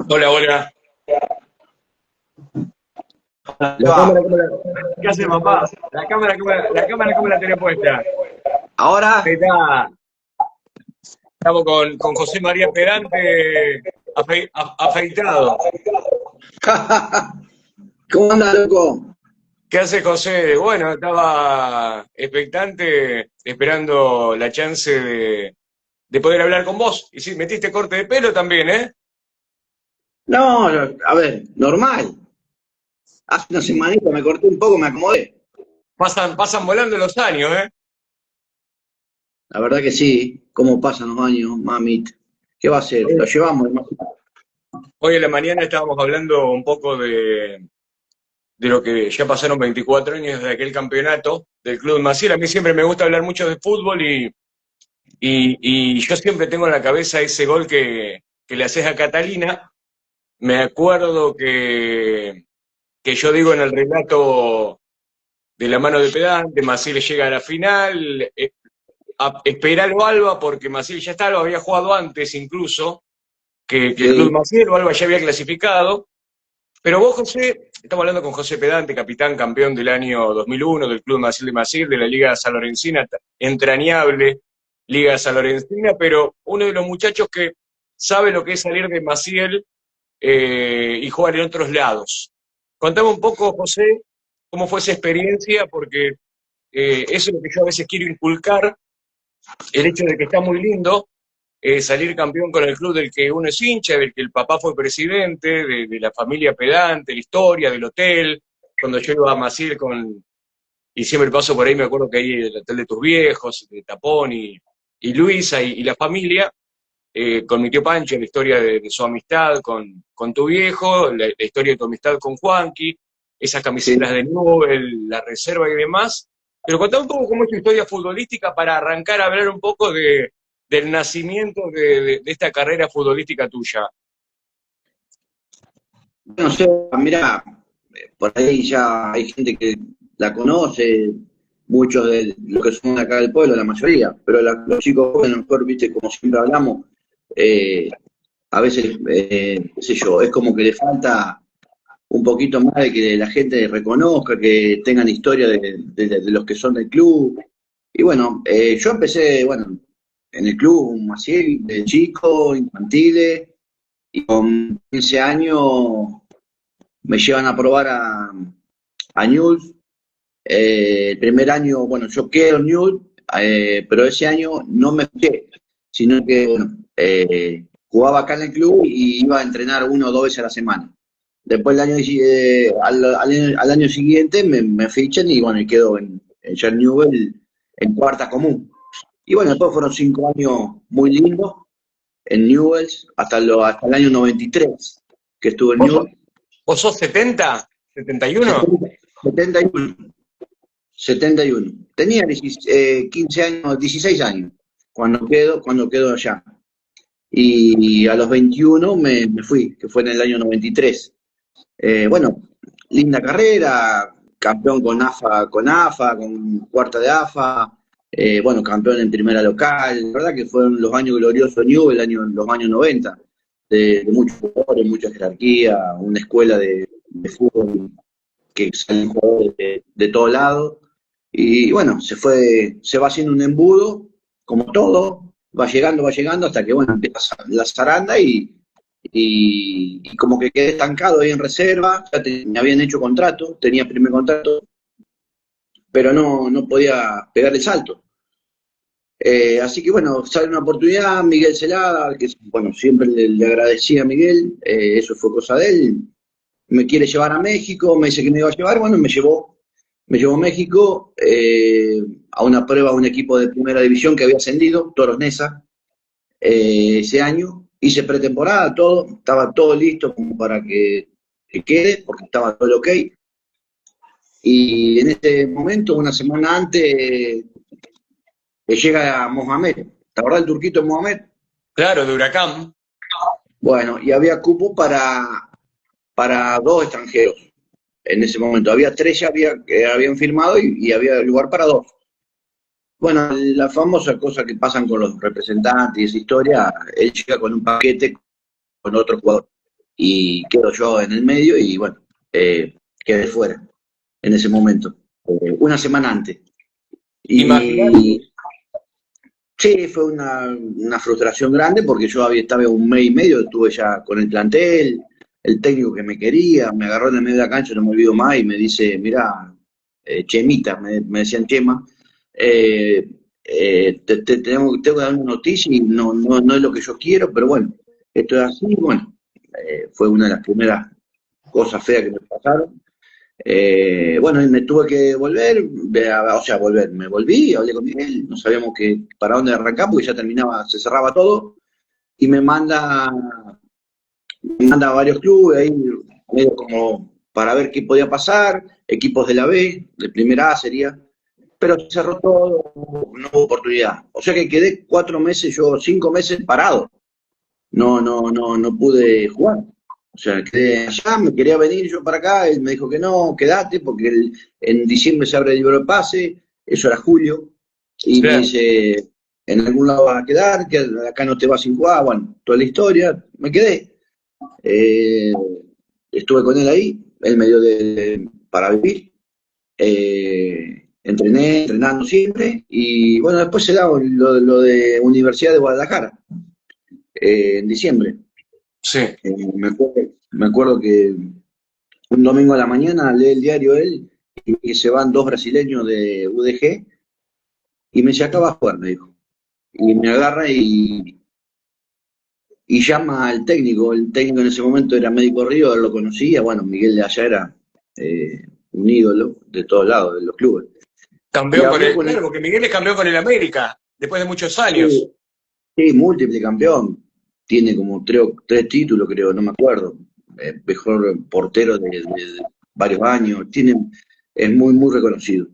Hola, hola. La cámara, ¿Qué haces, papá? La cámara, ¿cómo la tenés puesta? Ahí ahora, está. Estamos con José María Pedante afeitado. ¿cómo anda, loco? ¿Qué hace José? Bueno, estaba expectante, esperando la chance de poder hablar con vos. Y sí, metiste corte de pelo también, ¿eh? No, no, a ver, normal. Hace una semanita me corté un poco, me acomodé. Pasan volando los años, ¿eh? La verdad que sí, cómo pasan los años, mamita. ¿Qué va a ser? Lo llevamos, imagino. Hoy en la mañana estábamos hablando un poco de lo que ya pasaron 24 años de aquel campeonato del Club Maciel. A mí siempre me gusta hablar mucho de fútbol y yo siempre tengo en la cabeza ese gol que le haces a Catalina. Me acuerdo que yo digo en el relato de la mano de Pedante, Maciel llega a la final, esperalo Alba, porque Maciel ya está, lo había jugado antes incluso que el Club Sí, Maciel, o Alba ya había clasificado. Pero vos, José, estamos hablando con José Pedante, capitán campeón del año 2001 del Club Maciel de Maciel, de la Liga Sanlorencina, entrañable Liga Sanlorencina, pero uno de los muchachos que sabe lo que es salir de Maciel y jugar en otros lados. Contame un poco, José, cómo fue esa experiencia, porque eso es lo que yo a veces quiero inculcar, el hecho de que está muy lindo, salir campeón con el club del que uno es hincha, del que el papá fue presidente, de la familia Pedante, la historia del hotel. Cuando yo iba a Maciel y siempre paso por ahí, me acuerdo que ahí el hotel de tus viejos, de Tapón y Luisa y la familia, con mi tío Pancho, la historia de su amistad con tu viejo, la historia de tu amistad con Juanqui, esas camisetas sí. de Nubel, la reserva y demás. Pero contá un poco cómo es tu historia futbolística para arrancar a hablar un poco del nacimiento de esta carrera futbolística tuya. No sé, mirá, por ahí ya hay gente que la conoce, muchos de los que son de acá del pueblo, la mayoría, pero los chicos jóvenes, mejor, viste, como siempre hablamos, eh, a veces, qué sé yo, es como que le falta un poquito más de que la gente reconozca, que tengan historia de los que son del club. Y bueno, yo empecé, bueno, en el club así, de chico, infantiles, y con 15 años me llevan a probar a Newell's. El primer año, bueno, yo quedo en Newell's, pero ese año no me fui, sino que, bueno, jugaba acá en el club y iba a entrenar 1 o 2 veces a la semana. Después al año siguiente me fichan y bueno, y quedo en Jan Newell en cuarta común. Y bueno, después fueron 5 años muy lindos en Newells hasta el año 93 que estuve en ¿Vos, sos- Newell. vos sos 70? ¿71? 71, 71. Tenía 15 años, 16 años cuando quedo allá. Y a los 21 me fui, que fue en el año 93. Bueno, linda carrera, campeón con cuarta de AFA, bueno, campeón en primera local. La verdad que fueron los años gloriosos de New, los años 90, de muchos jugadores, mucha jerarquía, una escuela de fútbol que salen jugadores de todo lado. Y bueno, se va haciendo un embudo, como todo, va llegando hasta que, bueno, empieza la zaranda y como que quedé estancado ahí en reserva, me habían hecho contrato, tenía primer contrato, pero no podía pegar el salto. Así que bueno, sale una oportunidad, Miguel Celada, que bueno, siempre le agradecí a Miguel, eso fue cosa de él, me quiere llevar a México, me dice que me iba a llevar, bueno, me llevó a México a una prueba a un equipo de primera división que había ascendido, Toros Neza, ese año. Hice pretemporada, todo, estaba todo listo como para que quede, porque estaba todo ok. Y en ese momento, una semana antes, llega Mohamed. ¿Te acordás del turquito Mohamed? Claro, de Huracán. Bueno, y había cupo para dos extranjeros en ese momento. Había tres ya que habían firmado y había lugar para dos. Bueno, la famosa cosa que pasan con los representantes y esa historia, él llega con un paquete con otro jugador y quedo yo en el medio y bueno, quedé fuera en ese momento, una semana antes. Imagínate. Y sí, fue una frustración grande porque yo había estado un mes y medio, estuve ya con el plantel, el técnico que me quería, me agarró en el medio de la cancha, no me olvido más, y me dice, mirá, Chemita, me decían Chema, tengo que dar una noticia y no es lo que yo quiero, pero bueno, esto es así, bueno, fue una de las primeras cosas feas que me pasaron. Bueno, y me tuve que volver, o sea, volver, me volví, hablé con Miguel, no sabíamos para dónde arrancar porque ya terminaba, se cerraba todo, y me manda a varios clubes ahí, medio como para ver qué podía pasar, equipos de la B, de primera A sería, pero se cerró todo, no hubo oportunidad. O sea que quedé 4 meses, yo 5 meses parado, no pude jugar. O sea, quedé allá, me quería venir yo para acá, él me dijo que no, quédate, porque en diciembre se abre el libro de pase, eso era julio, y me Sí. dice, en algún lado vas a quedar, que acá no te vas sin jugar, bueno, toda la historia, me quedé. Eh, Estuve con él ahí, él me dio para vivir, entrenando siempre, y bueno, después se da lo de Universidad de Guadalajara, en diciembre. Sí. Me acuerdo que un domingo a la mañana lee el diario él y se van dos brasileños de UDG y me dice, acá va a jugar, me dijo. Y me agarra y llama al técnico. El técnico en ese momento era Médico Río, él lo conocía. Bueno, Miguel de allá era un ídolo de todos lados, de los clubes. Y Campeón con habló el. con él, Claro, porque Miguel es campeón con el América, después de muchos años. sí, sí, múltiple campeón. Tiene como tres títulos, creo, no me acuerdo. Mejor portero de varios años. Es muy, muy reconocido.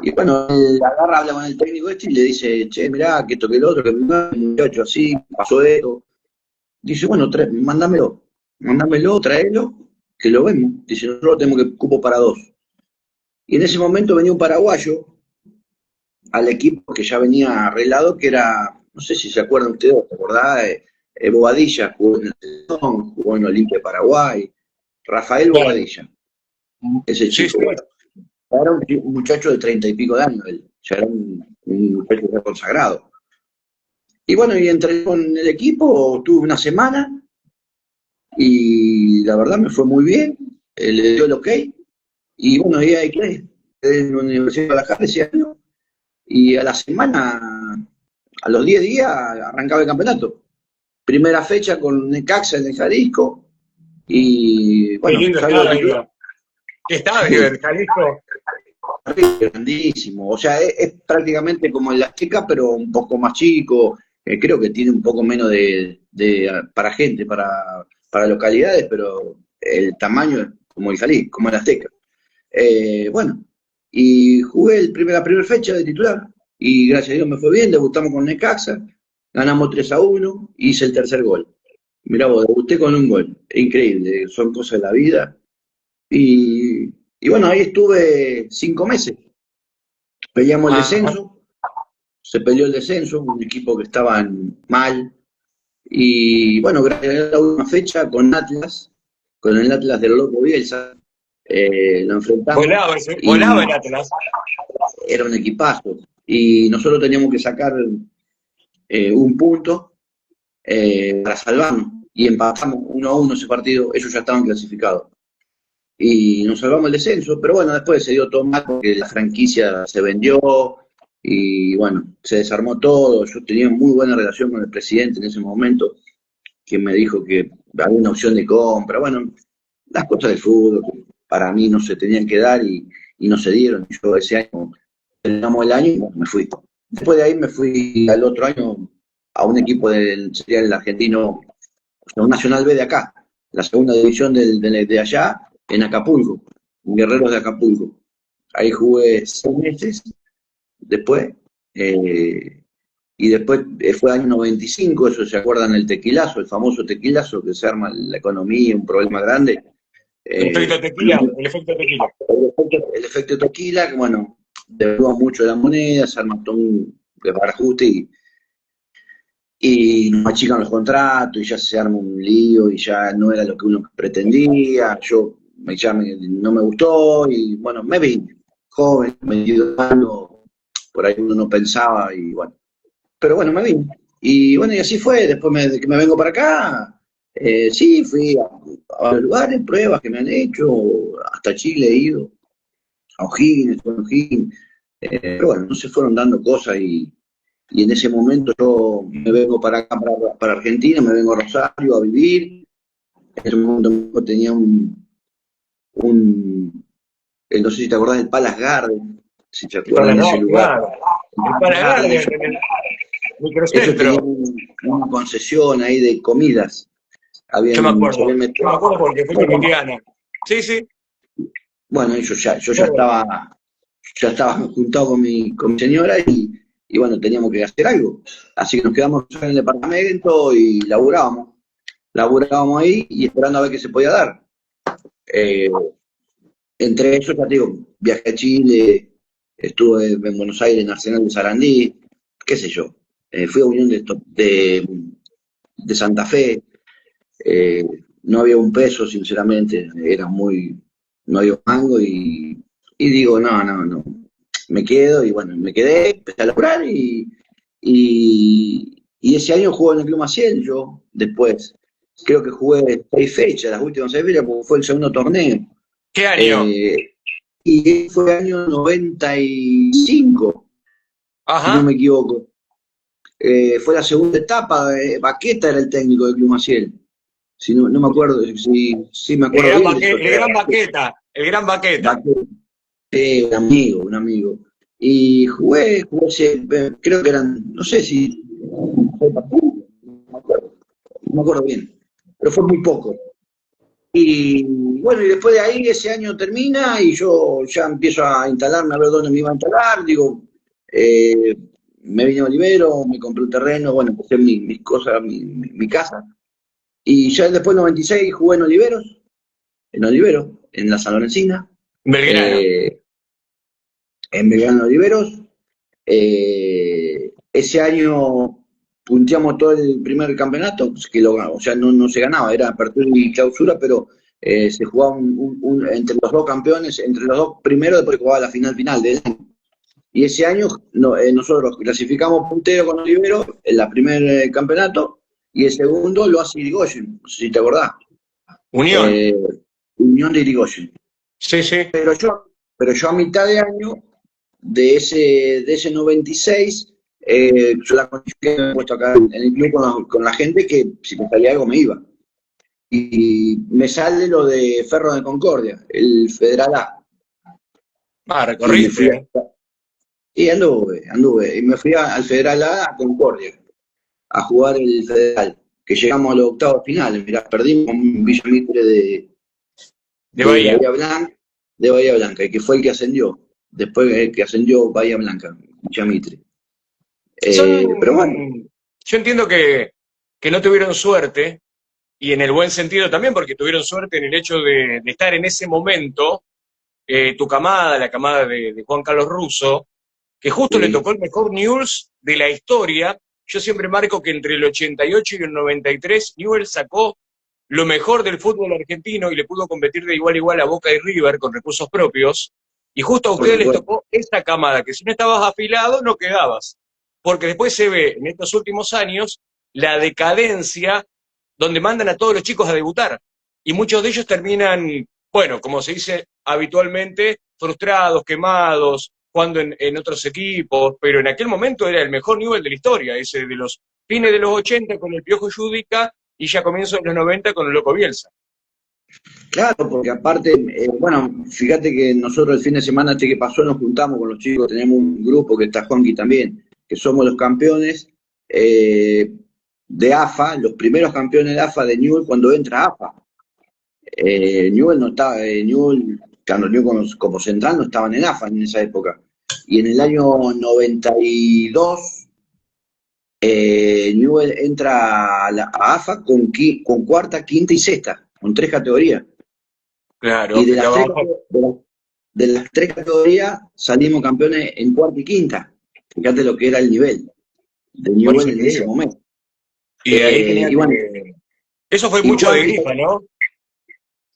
Y bueno, él agarra, habla con el técnico este y le dice, che, mirá, que esto que el otro, que un muchacho así, pasó esto. Dice, bueno, mándamelo, tráelo, que lo vemos. Dice, nosotros tenemos que cupo para dos. Y en ese momento venía un paraguayo al equipo que ya venía arreglado, que era, no sé si se acuerdan ustedes, ¿te acordás? Bobadilla jugó en el Selección, jugó en Olimpia de Paraguay, Rafael Claro. Bobadilla, ese Sí, chico, sí. bueno, era un muchacho de 30 y pico de años, él, ya era un muchacho ya consagrado. Y bueno, y entré con el equipo, tuve una semana y la verdad me fue muy bien, le dio el ok, y bueno, ahí hay que en la Universidad de Guadalajara ese año, y a la semana, a los 10 días, arrancaba el campeonato. Primera fecha con Necaxa en el Jalisco, y Qué bueno, lindo salgo de titular. estadio. Qué estadio, el Jalisco. Grandísimo, o sea, es prácticamente como el Azteca, pero un poco más chico, creo que tiene un poco menos para gente, para localidades, pero el tamaño es como el Jalisco, como el Azteca. Bueno, y jugué la primera fecha de titular, y gracias a Dios me fue bien, debutamos con Necaxa, ganamos 3-1, hice el tercer gol. Mirá vos, debuté con un gol, increíble, son cosas de la vida, y bueno, ahí estuve 5 meses. Peleamos el Ah, descenso, se peleó el descenso, un equipo que estaban mal. Y bueno, gracias a la última fecha con el Atlas del Loco Bielsa, lo enfrentamos volaba y el Atlas. era un equipazo. Y nosotros teníamos que sacar un punto para salvarnos. Y empatamos 1-1 ese partido, ellos ya estaban clasificados. Y nos salvamos el descenso, pero bueno, después se dio todo mal porque la franquicia se vendió y bueno, se desarmó todo. Yo tenía muy buena relación con el presidente en ese momento, que me dijo que había una opción de compra. Bueno, las cosas del fútbol que para mí no se tenían que dar y no se dieron. Yo ese año terminamos el año y bueno, me fui. Después de ahí me fui al otro año a un equipo sería el argentino, o sea, un Nacional B de acá, la segunda división de allá, en Acapulco, en Guerreros de Acapulco. Ahí jugué 6 meses después, eh, y después fue año 95, eso se acuerdan el tequilazo, el famoso tequilazo, que se arma la economía, un problema grande. El efecto Eh, tequila, el efecto tequila. el efecto tequila, que bueno, devaluó mucho la moneda, se armó todo un desbarajuste y nos achican los contratos y ya se arma un lío y ya no era lo que uno pretendía, no me gustó y bueno, me vine, joven, 22 años, por ahí uno no pensaba y bueno, pero bueno, me vine. Y bueno, y así fue, de que me vengo para acá, sí, fui a los lugares, pruebas que me han hecho, hasta Chile he ido, a O'Higgins, pero bueno, no se fueron dando cosas y en ese momento yo me vengo para acá, para Argentina, me vengo a Rosario a vivir. En ese momento tenía no sé si te acordás del Palace Garden, si te El acuerdas de ese Paraguay, lugar. claro. El El Paraguay Garden, en el ellos tenían microcentro. una concesión ahí de comidas. Se habían Yo me metido. acuerdo porque fui con mi Bueno, tía Ana. Sí, sí. bueno, yo ya estaba juntado con mi señora y bueno, teníamos que hacer algo. Así que nos quedamos en el departamento y laburábamos ahí y esperando a ver qué se podía dar. Eh, Entre ellos, ya te digo, viajé a Chile, estuve en Buenos Aires, en Arsenal de Sarandí, qué sé yo. Fui a Unión de Santa Fe, no había un peso, sinceramente, no había un mango y digo, no, me quedo y bueno, me quedé, empecé a laburar y ese año jugué en el Club Maciel, yo después, creo que jugué 6 fechas, las últimas 6 fechas, porque fue el segundo torneo. ¿Qué año? Eh, y fue año 95, si no Ajá. me equivoco. Fue la segunda etapa, Baqueta era el técnico del Club Maciel. Si no, no me acuerdo, si me acuerdo bien, El gran Baqueta. El gran Baqueta. Baqueta, un amigo. Y creo que eran, no sé si, no me acuerdo bien, pero fue muy poco. Y bueno, y después de ahí ese año termina y yo ya empiezo a instalarme a ver dónde me iba a instalar. Digo, eh, me vine a Olivero, me compré un terreno, bueno, empecé mis cosas, mi casa. Y ya después del 96 jugué en Olivero, en la San Lorencina, Belgrano. eh, en Belgrano de Oliveros. Ese año punteamos todo el primer campeonato, o sea, no se ganaba, era apertura y clausura, pero se jugaba entre los dos campeones, entre los dos primeros, después jugaba la final del año. Y ese año nosotros clasificamos puntero con Olivero en la primer campeonato y el segundo lo hace Irigoyen, no sé si te acordás. Unión. Eh, Unión de Irigoyen. Sí, sí. Pero yo a mitad de año de ese 96, yo la condición que me he puesto acá en el club con la gente que si me salía algo me iba. Y me sale lo de Ferro de Concordia, el Federal A. Ah, Y me recorriste, fui ¿eh? y anduve. Y me fui al Federal A Concordia, a jugar el Federal, que llegamos a los octavos finales. Mirá, perdimos con Villa Mitre De de Bahía. Bahía Blanca, y que fue el que ascendió. Después que ascendió Bahía Blanca, Villa Mitre. Son. Pero bueno, Yo entiendo que no tuvieron suerte, y en el buen sentido también, porque tuvieron suerte en el hecho de estar en ese momento, tu camada, la camada de Juan Carlos Russo, que justo le sí, tocó el mejor Newell's de la historia. Yo siempre marco que entre el 88 y el 93 Newell's sacó lo mejor del fútbol argentino y le pudo competir de igual a igual a Boca y River con recursos propios. Y justo a por ustedes les supuesto. tocó esta camada, que si no estabas afilado no quedabas. Porque después se ve en estos últimos años la decadencia donde mandan a todos los chicos a debutar. Y muchos de ellos terminan, bueno, como se dice habitualmente, frustrados, quemados, jugando en otros equipos, pero en aquel momento era el mejor nivel de la historia, ese de los fines de los 80 con el Piojo Judica y ya comienzos de los 90 con el Loco Bielsa. Claro, porque aparte, bueno, fíjate que nosotros el fin de semana que pasó nos juntamos con los chicos, tenemos un grupo que está Juanqui también, que somos los campeones de AFA, los primeros campeones de AFA de Newell cuando entra AFA. Newell no estaba, cuando Newell como central no estaban en AFA en esa época. Y en el año 92, Newell entra a AFA con cuarta, quinta y sexta, con 3 categorías. Claro, Y estaba de las 3 categorías salimos campeones en cuarta y quinta. Fíjate lo que era el nivel de Por eso Newell te en ese digo. momento. Y de ahí tenía Y bueno, que... Eso fue y mucho de Juanqui, Grifa, ¿no?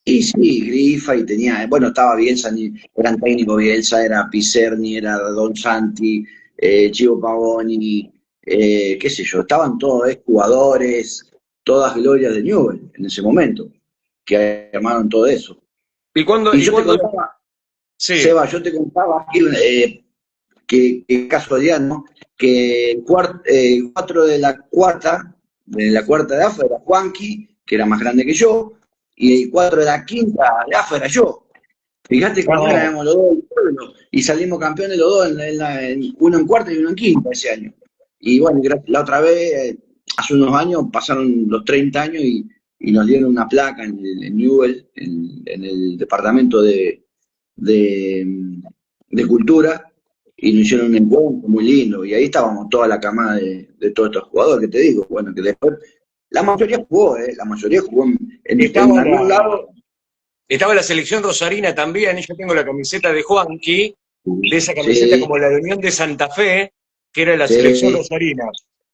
y sí, Grifa y tenía, bueno, estaba Bielsa, eran técnicos Bielsa, era Picerni, era Don Santi, Chivo Pavoni, qué sé yo, estaban todos jugadores, todas glorias de Newell en ese momento, que armaron todo eso. Y Y yo te cuando... contaba, Sí. Seba, yo te contaba que casualidad, ¿no? Que el 4 de la cuarta de AFA era Juanqui, que era más grande que yo, y el 4 de la quinta de AFA era yo. Fíjate cómo Ah, éramos los dos del pueblo, y salimos campeones los dos, uno en cuarta y uno en quinta ese año. Y bueno, la otra vez, hace unos años, pasaron los 30 años y nos dieron una placa en Newell, en el departamento de, de cultura, y nos hicieron un encuentro muy lindo, y ahí estábamos toda la camada de todos estos jugadores que te digo, bueno, que después la mayoría jugó en estaba algún lado. estaba la selección rosarina también, y yo tengo la camiseta de Juanqui, de esa camiseta Sí, como la de Unión de Santa Fe, que era la selección sí, rosarina.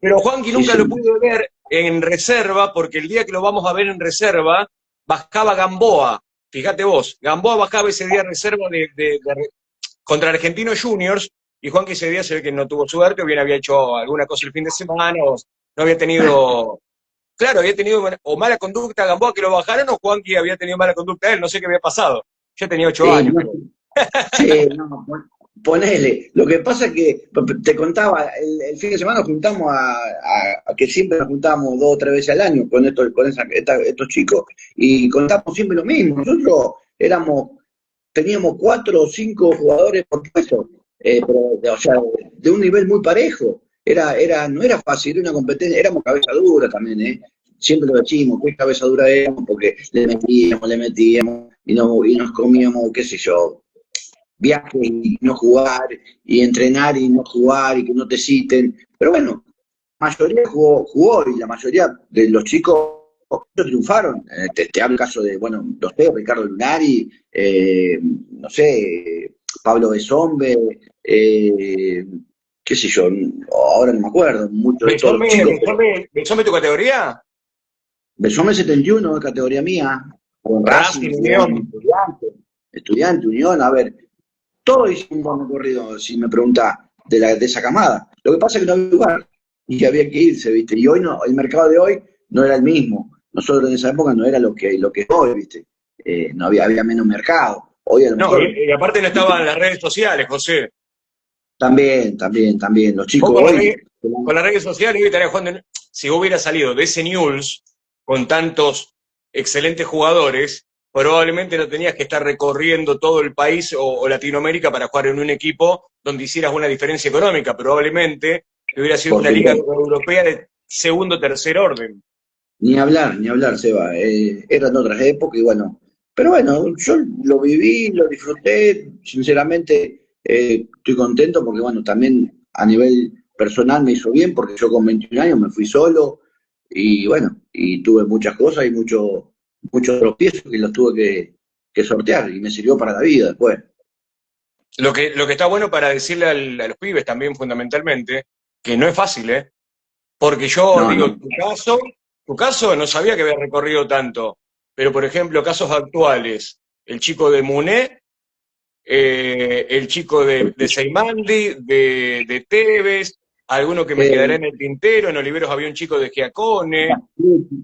Pero Juanqui sí, nunca lo sí. pude ver en reserva, porque el día que lo vamos a ver en reserva, bajaba Gamboa. Fíjate vos, Gamboa bajaba ese día reserva contra Argentinos Juniors, y Juanqui ese día se ve que no tuvo suerte, o bien había hecho alguna cosa el fin de semana, o no había tenido... Claro, había tenido o mala conducta Gamboa que lo bajaron, o Juanqui había tenido mala conducta él, no sé qué había pasado. Yo tenía 8 años, No, pero... sí, no, ponele. Lo que pasa es que, te contaba, el fin de semana nos juntamos a que siempre nos juntamos 2 o 3 veces al año estos chicos, y contamos siempre lo mismo. Nosotros teníamos 4 o 5 jugadores por puesto, pero, o sea, de un nivel muy parejo. No era fácil, era una competencia, éramos cabeza dura también, ¿eh? Siempre lo decimos, qué cabeza dura éramos, porque le metíamos, y nos comíamos, qué sé yo, viaje y no jugar, y entrenar y no jugar, y que no te citen. Pero bueno, la mayoría jugó, y la mayoría de los chicos triunfaron. Te hablo el caso de, bueno, no sé, Ricardo Lunari, no sé, Pablo Besombe, qué sé yo, ahora no me acuerdo, muchos de todos los chicos, pero ¿Besome tu categoría? Besombe 71 de categoría mía, con Racing, Racing, jugamos Unión. estudiante, Unión, a ver, todo hizo un buen recorrido, si me pregunta, de esa camada. Lo que pasa es que no había lugar y había que irse, ¿viste? Y hoy no, el mercado de hoy no era el mismo. Nosotros en esa época no era lo que es hoy, ¿viste? No había menos mercado. Hoy a lo No, mejor, y aparte no estaban las redes sociales, José. también. Los Vos chicos hoy, con las redes sociales hoy estarías jugando. Si vos hubieras salido de ese News con tantos excelentes jugadores, probablemente no tenías que estar recorriendo todo el país o Latinoamérica para jugar en un equipo donde hicieras una diferencia económica. Probablemente te hubiera sido por una liga supuesto, europea de segundo o tercer orden. ni hablar, Seba. Eran otras épocas y bueno. Pero bueno, yo lo viví, lo disfruté, sinceramente estoy contento porque bueno, también a nivel personal me hizo bien porque yo con 21 años me fui solo y bueno, y tuve muchas cosas y muchos tropiezos que los tuve que sortear y me sirvió para la vida después. Lo que está bueno para decirle a los pibes también fundamentalmente, que no es fácil, ¿eh? Porque yo No, digo, no. tu caso no sabía que había recorrido tanto, pero por ejemplo, casos actuales, el chico de Muné, el chico de Seimandi, de Tevez, alguno que me quedará Eh, en el tintero, en Oliveros había un chico de Giacone,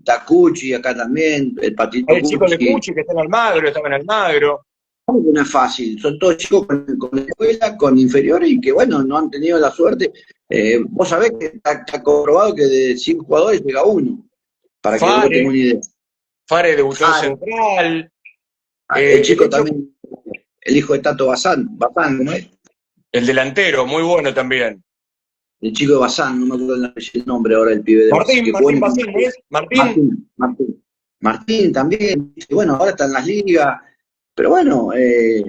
Tacucci acá también, el Patito el chico de Cucci. Cuchi que está en Almagro, estaba en Almagro. Claro que no es fácil, son todos chicos con escuela, con inferiores y que bueno, no han tenido la suerte. Vos sabés que está comprobado que de 5 jugadores llega uno, para que vos tengas Fare, una idea. Fare debutó en Faro, Central, el el chico otro, también, el hijo de Tato Bazán, ¿cómo es? el delantero, muy bueno también. El chico de Bazán, no me acuerdo el nombre ahora, el pibe de Bazán, Martín, que jugó Martín en Pacín, ¿no es? Martín, Martín también, y bueno, ahora está en las ligas, pero bueno, esto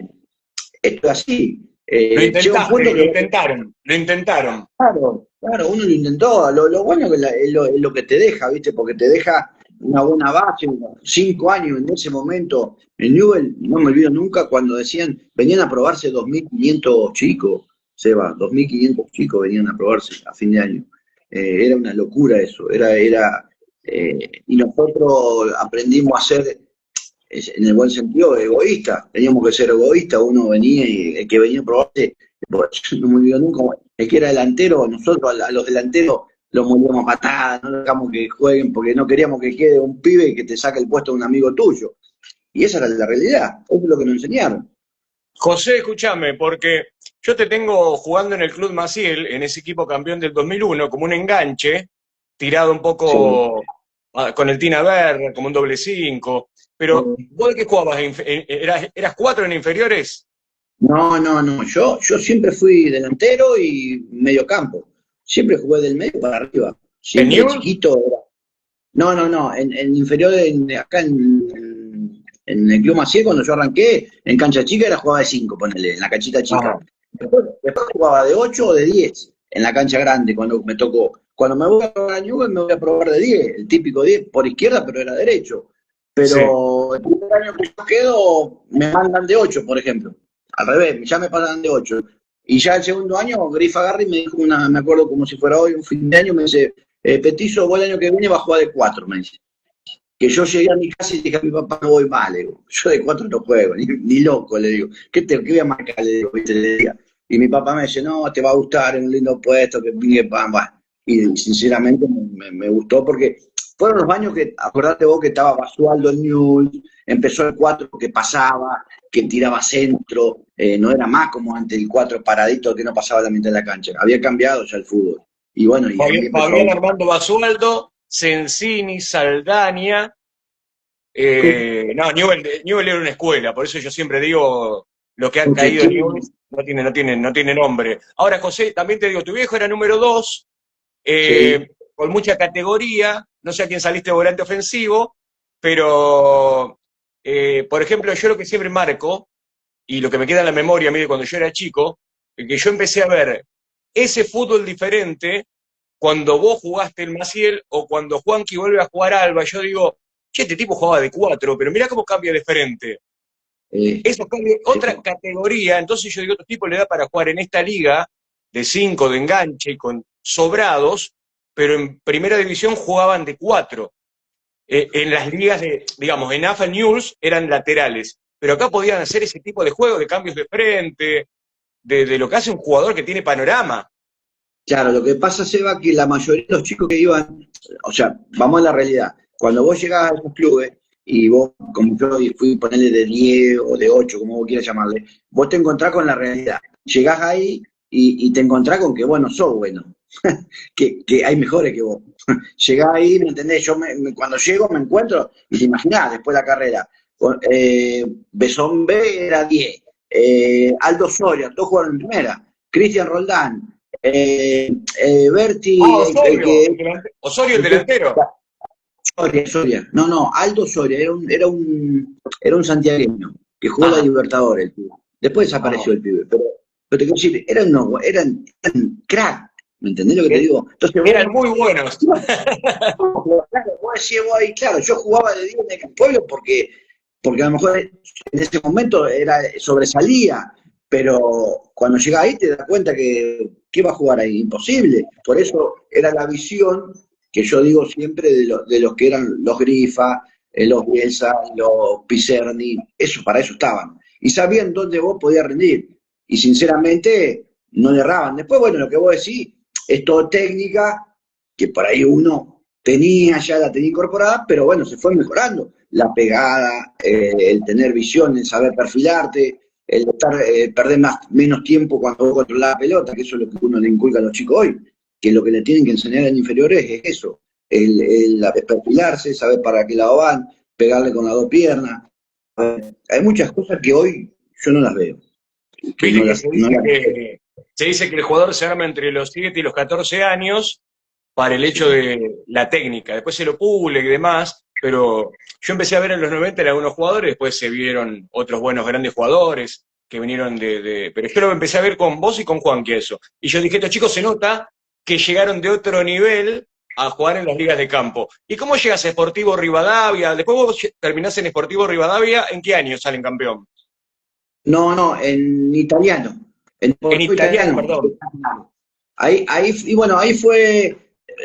es así. Llega un punto lo que intentaron, lo intentaron. claro, uno lo intentó. Lo bueno que es lo que te deja, ¿viste? Porque te deja una buena base, 5 años en ese momento en Newell, no me olvido nunca cuando decían, venían a probarse 2.500 chicos, Seba, 2.500 chicos venían a probarse a fin de año. Era una locura eso, y nosotros aprendimos a ser, en el buen sentido, egoístas, teníamos que ser egoístas, uno venía y el que venía a probarse, no me olvido nunca, el que era delantero, nosotros a los delanteros los molíamos a patadas, no dejamos que jueguen porque no queríamos que quede un pibe que te saque el puesto de un amigo tuyo. Y esa era la realidad, eso es lo que nos enseñaron. José, escúchame, porque yo te tengo jugando en el Club Maciel, en ese equipo campeón del 2001, como un enganche, tirado un Sí. poco con el Tina Werner, como un doble cinco. Pero, ¿vos de qué jugabas? ¿Eras cuatro en inferiores? No, no, no, yo siempre fui delantero y mediocampo. Siempre jugué del medio para arriba. ¿En Siempre de Newell's? chiquito era. No, no, no, en inferior, acá en el Club Maciel, cuando yo arranqué, en cancha chica era jugaba de 5, ponele, en la canchita chica. Ajá. Después jugaba de 8 o de 10 en la cancha grande cuando me tocó. Cuando me voy a probar a Newell me voy a probar de 10, el típico 10 por izquierda, pero era derecho. Sí, Pero el primer año que yo quedo, me mandan de 8, por ejemplo. Al revés, ya me pasan de 8. Y ya el segundo año, Griff agarra y me dijo me acuerdo como si fuera hoy, un fin de año, me dice, Petizo, vos el año que viene vas a jugar de 4, me dice. Que yo llegué a mi casa y dije a mi papá, no voy mal, le digo. Yo de 4 no juego, ni loco, le digo. ¿Qué voy a marcar? Le digo, ¿viste? Le diga. Y mi papá me dice, no, te va a gustar, es un lindo puesto, que pingue pan, va. Y sinceramente me gustó porque fueron los años que, acordate vos que estaba Basualdo en News, empezó el 4 que pasaba, que tiraba centro, no era más como ante el 4 paradito que no pasaba la mitad de la cancha. Había cambiado ya el fútbol. Y bueno, y ahí empezó a Fabián gustar. Armando Basualdo, Sensini, Saldaña. No, Newell era una escuela, por eso yo siempre digo, lo que han caído en Newell Pochettino, no tiene nombre. Ahora, José, también te digo, tu viejo era número 2, sí, con mucha categoría, no sé a quién saliste de volante ofensivo, pero, por ejemplo, yo lo que siempre marco, y lo que me queda en la memoria a mí de cuando yo era chico, que yo empecé a ver ese fútbol diferente cuando vos jugaste el Maciel o cuando Juanqui vuelve a jugar Alba. Yo digo, che, este tipo jugaba de 4, pero mirá cómo cambia de frente. Eso cambia sí. otra categoría, entonces yo digo, otro tipo le da para jugar en esta liga de 5 de enganche y con sobrados, pero en primera división jugaban de 4. En las ligas de, digamos, en AFA News eran laterales, pero acá podían hacer ese tipo de juego, de cambios de frente, de lo que hace un jugador que tiene panorama. Claro, lo que pasa, Seba, que la mayoría de los chicos que iban, o sea, vamos a la realidad, cuando vos llegás a esos clubes y vos, como yo fui ponerle de 10 o de 8, como vos quieras llamarle, vos te encontrás con la realidad. Llegás ahí y te encontrás con que vos no sos bueno, que hay mejores que vos. Llegás ahí, ¿me entendés? Yo cuando llego me encuentro, y te imaginás, después de la carrera, Besón B era 10, Aldo Soria, todos jugaron en primera, Cristian Roldán, Ah, Berti, Osorio, Osorio el el que delantero. Soria, Soria. No, no, Aldo Soria, era un santiagueño que jugó la Ajá, Libertadores, el pibe. Después ajá. desapareció el pibe, pero te quiero decir, eran crack, ¿me entendés lo que te Que digo? Entonces eran vos, muy buenos. claro, vos decís vos ahí, claro, yo jugaba de 10 en el pueblo porque a lo mejor en ese momento sobresalía, pero cuando llega ahí te das cuenta que ¿qué va a jugar ahí? Imposible. Por eso era la visión que yo digo siempre de los que eran los Grifa, los Bielsa, los Picerni, para eso estaban. Y sabían dónde vos podías rendir. Y sinceramente no le erraban. Después, bueno, lo que vos decís es todo técnica, que por ahí uno ya la tenía incorporada, pero bueno, se fue mejorando. La pegada, el tener visión, el saber perfilarte, el perder menos tiempo cuando vos controlás la pelota, que eso es lo que uno le inculca a los chicos hoy, que lo que le tienen que enseñar en inferiores es eso, el perfilarse, saber para qué lado van, pegarle con las dos piernas. Hay muchas cosas que hoy yo no las veo, que Viste no que las, no las se dice que el jugador se arma entre los 7 y los 14 años para el hecho sí. de la técnica. Después se lo pule y demás, pero yo empecé a ver en los 90 en algunos jugadores, después se vieron otros buenos grandes jugadores que vinieron pero yo lo empecé a ver con vos y con Juan, que eso. Y yo dije, estos chicos se nota que llegaron de otro nivel a jugar en las ligas de campo. ¿Y cómo llegas a Sportivo Rivadavia? Después vos terminás en Sportivo Rivadavia, ¿en qué año salen campeón? No, en italiano. En En deportivo italiano, italiano. perdón. Y bueno, ahí fue,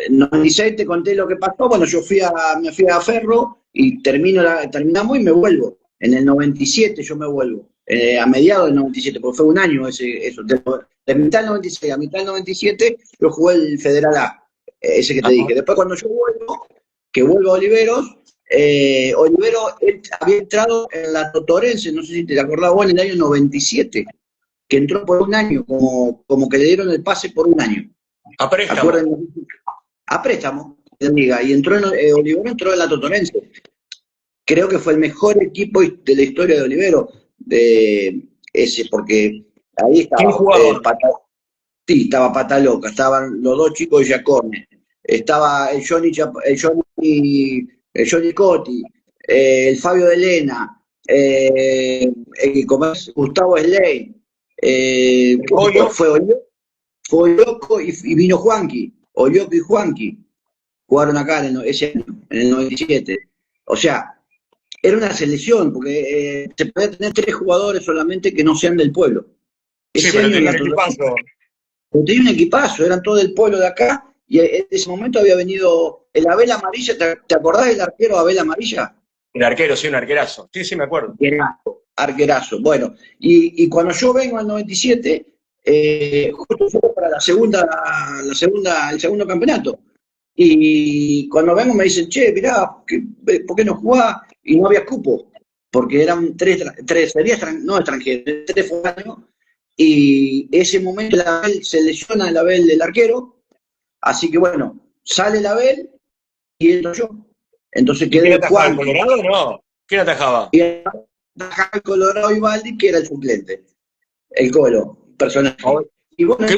en 96 te conté lo que pasó, bueno, me fui a Ferro y terminamos y me vuelvo. En el 97 yo me vuelvo, a mediados del 97, porque fue un año eso. De mitad del 96 a mitad del 97 yo jugué el Federal A, ese que te Ajá. dije. Después cuando yo vuelvo, que vuelvo a Oliveros, Olivero había entrado en la Totorense, no sé si te acordás vos, en el año 97, que entró por un año, como que le dieron el pase por un año. A préstamo. ¿Acuerdan? A préstamo, amiga, y Olivero entró en la Totorense. Creo que fue el mejor equipo de la historia de Olivero, porque ahí ¿Quién estaba jugaba? sí, estaba Pataloca, estaban los dos chicos de Giacone, estaba el Johnny Cotti, el Fabio de Lena, como es, Gustavo Slade, ¿El Pollo? fue Olloco y vino Juanqui, Olloco y Juanqui, jugaron acá ese año, en el 97. O sea, era una selección, porque se podía tener 3 jugadores solamente que no sean del pueblo. Sí, Ese pero año en tenía la un equipazo. tenía un equipazo, eran todos del pueblo de acá, y en ese momento había venido el Abel Amarilla. ¿Te acordás del arquero Abel Amarilla? El arquero, sí, un arquerazo. Sí, sí, me acuerdo. Arquerazo, arquerazo. Bueno, y cuando yo vengo al 97, justo fue para el segundo campeonato. Y cuando vengo me dicen, che, mirá, ¿por qué no jugás? Y no había cupo, porque eran no extranjeros, 3 foráneos. Y ese momento se lesiona el Abel del arquero, así que bueno, sale el Abel y entro yo. Entonces ¿Y quién quedé atajaba? ¿El Juan, Colorado o no? ¿Quién atajaba? y el Colorado Ivaldi, que era el suplente, el Colo, Oh, personaje. Y bueno, ese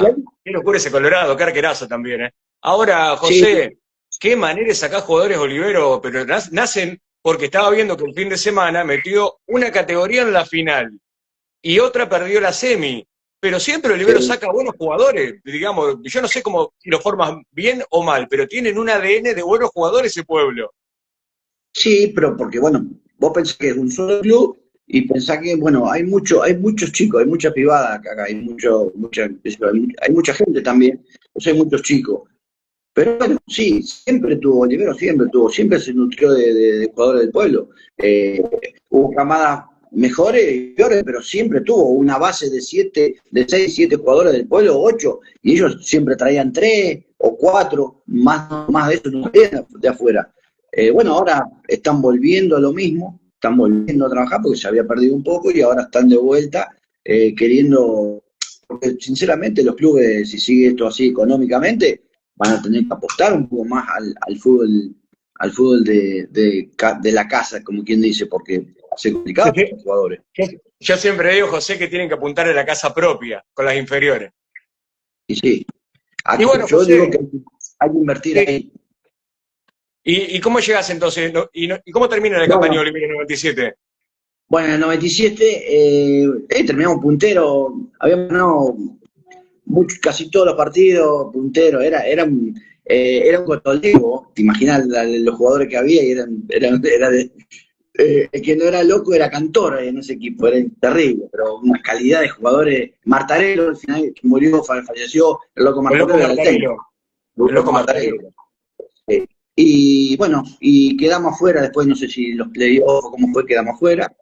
año, qué locura ese Colorado, qué arquerazo también, ¿eh? Ahora, sí, José, qué manera de sacar jugadores Olivero, pero nacen porque estaba viendo que el fin de semana metió una categoría en la final y otra perdió la semi. Pero siempre Olivero sí, saca buenos jugadores, digamos, yo no sé cómo si lo formas bien o mal, pero tienen un ADN de buenos jugadores ese pueblo. sí, pero porque bueno, vos pensás que es un solo club y pensás que, bueno, hay muchos chicos, hay mucha privada acá, hay mucha gente también, pues hay muchos chicos. Pero bueno, sí, Olivero siempre se nutrió de jugadores del pueblo. Hubo camadas mejores y peores, pero siempre tuvo una base de 6, 7 jugadores del pueblo, 8, y ellos siempre traían 3 o 4, más de eso no traían de afuera. Bueno, ahora están volviendo a lo mismo, están volviendo a trabajar porque se había perdido un poco y ahora están de vuelta queriendo, porque sinceramente los clubes, si sigue esto así económicamente, van a tener que apostar un poco más al fútbol de la casa, como quien dice, porque se Sí, complicado para sí. los jugadores. Yo siempre digo, José, que tienen que apuntar a la casa propia, con las inferiores. Y sí, Y bueno, yo digo José, que hay que invertir sí. ahí. ¿Y cómo llegas entonces? ¿Y cómo termina la campaña de Bueno, Olimpia en el 97? bueno, en el 97 terminamos puntero, habíamos ganado casi todos los partidos punteros, era un cotolengo, te imaginas los jugadores que había y el que no era loco era Cantor en ese equipo, era terrible, pero una calidad de jugadores. Martarello, al final, que murió, falleció, el loco El loco Martarello era el técnico. Martarelo. El El loco loco Martarello. Martarelo. Y bueno, y quedamos afuera, después no sé si los playoffs o cómo fue, quedamos afuera.